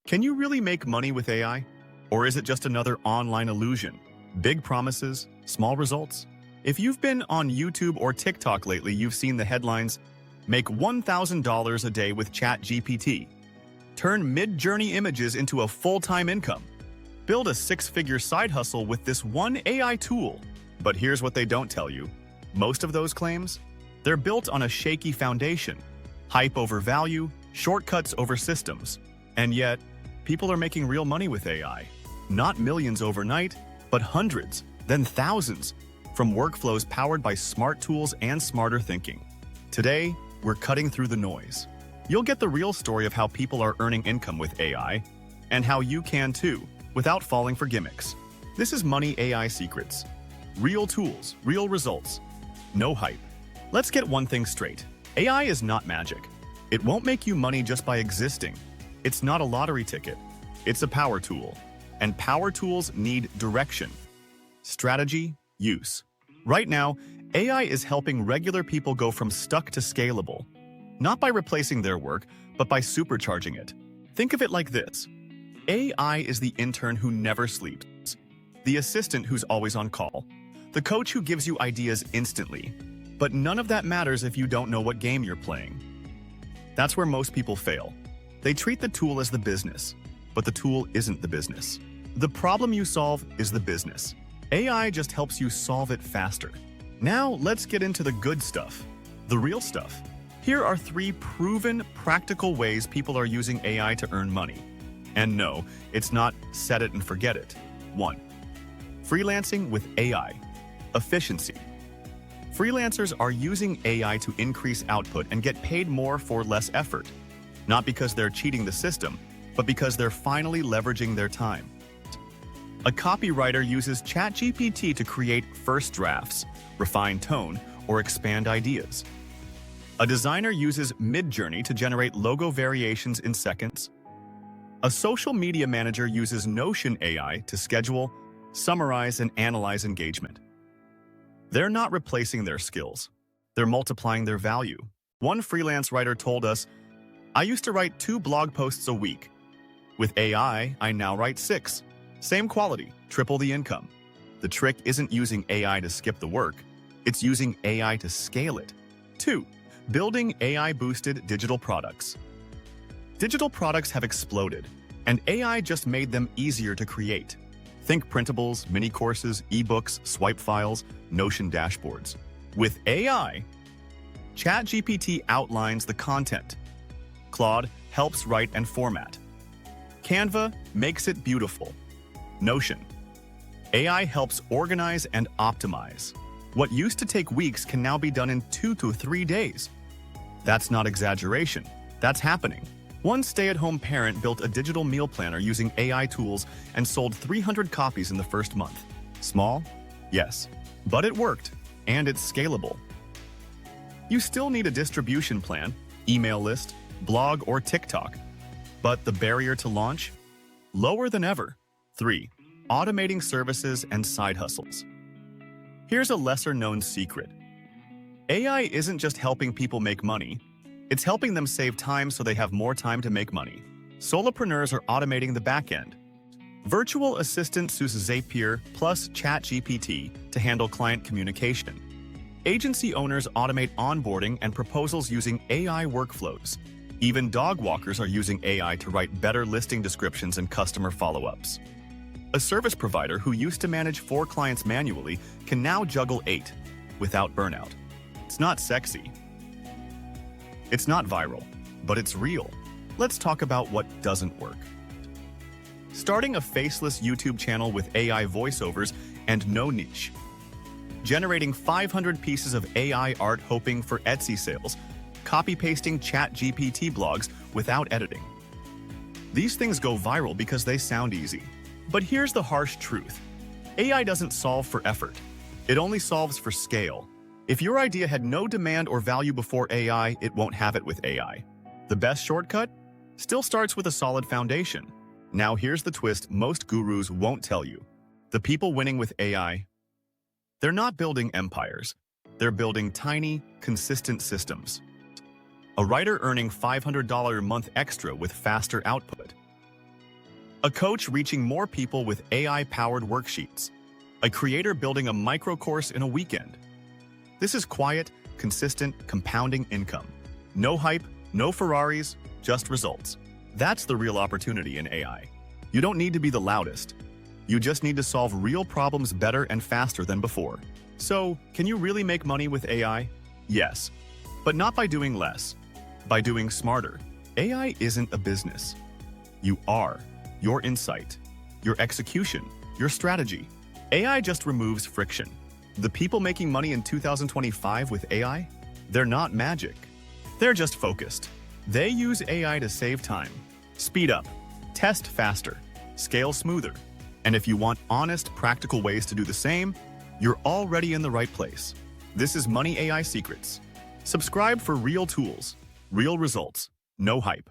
Can you really make money with AI? Or is it just another online illusion? Big promises, small results? If you've been on YouTube or TikTok lately, you've seen the headlines, "Make $1,000 a day with ChatGPT. Turn mid-journey images into a full-time income. Build a six-figure side hustle with this one AI tool." But here's what they don't tell you. Most of those claims? They're built on a shaky foundation. Hype over value, shortcuts over systems. And yet, people are making real money with AI. Not millions overnight, but hundreds, then thousands, from workflows powered by smart tools and smarter thinking. Today, we're cutting through the noise. You'll get the real story of how people are earning income with AI, and how you can too, without falling for gimmicks. This is Money AI Secrets. Real tools, real results. No hype. Let's get one thing straight. AI is not magic. It won't make you money just by existing. It's not a lottery ticket. It's a power tool. And power tools need direction, strategy, use. Right now, AI is helping regular people go from stuck to scalable. Not by replacing their work, but by supercharging it. Think of it like this. AI is the intern who never sleeps, the assistant who's always on call, the coach who gives you ideas instantly. But none of that matters if you don't know what game you're playing. That's where most people fail. They treat the tool as the business, but the tool isn't the business. The problem you solve is the business. AI just helps you solve it faster. Now let's get into the good stuff, the real stuff. Here are 3 proven, practical ways people are using AI to earn money. And no, it's not set it and forget it. 1. Freelancing with AI. Efficiency. Freelancers are using AI to increase output and get paid more for less effort. Not because they're cheating the system, but because they're finally leveraging their time. A copywriter uses ChatGPT to create first drafts, refine tone, or expand ideas. A designer uses Midjourney to generate logo variations in seconds. A social media manager uses Notion AI to schedule, summarize, and analyze engagement. They're not replacing their skills. They're multiplying their value. One freelance writer told us, "I used to write 2 blog posts a week. With AI, I now write 6. Same quality, triple the income." The trick isn't using AI to skip the work. It's using AI to scale it. 2. Building AI-boosted digital products. Digital products have exploded, and AI just made them easier to create. Think printables, mini courses, ebooks, swipe files, Notion dashboards. With AI, ChatGPT outlines the content. Claude helps write and format. Canva makes it beautiful. Notion. AI helps organize and optimize. What used to take weeks can now be done in 2 to 3 days. That's not exaggeration. That's happening. One stay-at-home parent built a digital meal planner using AI tools and sold 300 copies in the first month. Small? Yes. But it worked, and it's scalable. You still need a distribution plan, email list, blog, or TikTok. But the barrier to launch? Lower than ever. 3. Automating services and side hustles. Here's a lesser-known secret. AI isn't just helping people make money. It's helping them save time so they have more time to make money. Solopreneurs are automating the back end. Virtual assistants use Zapier plus ChatGPT to handle client communication. Agency owners automate onboarding and proposals using AI workflows. Even dog walkers are using AI to write better listing descriptions and customer follow-ups. A service provider who used to manage 4 clients manually can now juggle 8 without burnout. It's not sexy. It's not viral, but it's real. Let's talk about what doesn't work. Starting a faceless YouTube channel with AI voiceovers and no niche. Generating 500 pieces of AI art hoping for Etsy sales. Copy-pasting ChatGPT blogs without editing. These things go viral because they sound easy. But here's the harsh truth. AI doesn't solve for effort. It only solves for scale. If your idea had no demand or value before AI, it won't have it with AI. The best shortcut? Still starts with a solid foundation. Now here's the twist most gurus won't tell you. The people winning with AI, they're not building empires. They're building tiny, consistent systems. A writer earning $500 a month extra with faster output. A coach reaching more people with AI-powered worksheets. A creator building a micro course in a weekend. This is quiet, consistent, compounding income. No hype, no Ferraris, just results. That's the real opportunity in AI. You don't need to be the loudest. You just need to solve real problems better and faster than before. So, can you really make money with AI? Yes, but not by doing less, by doing smarter. AI isn't a business. You are. Your insight, your execution, your strategy. AI just removes friction. The people making money in 2025 with AI, they're not magic. They're just focused. They use AI to save time, speed up, test faster, scale smoother. And if you want honest, practical ways to do the same, you're already in the right place. This is Money AI Secrets. Subscribe for real tools, real results, no hype.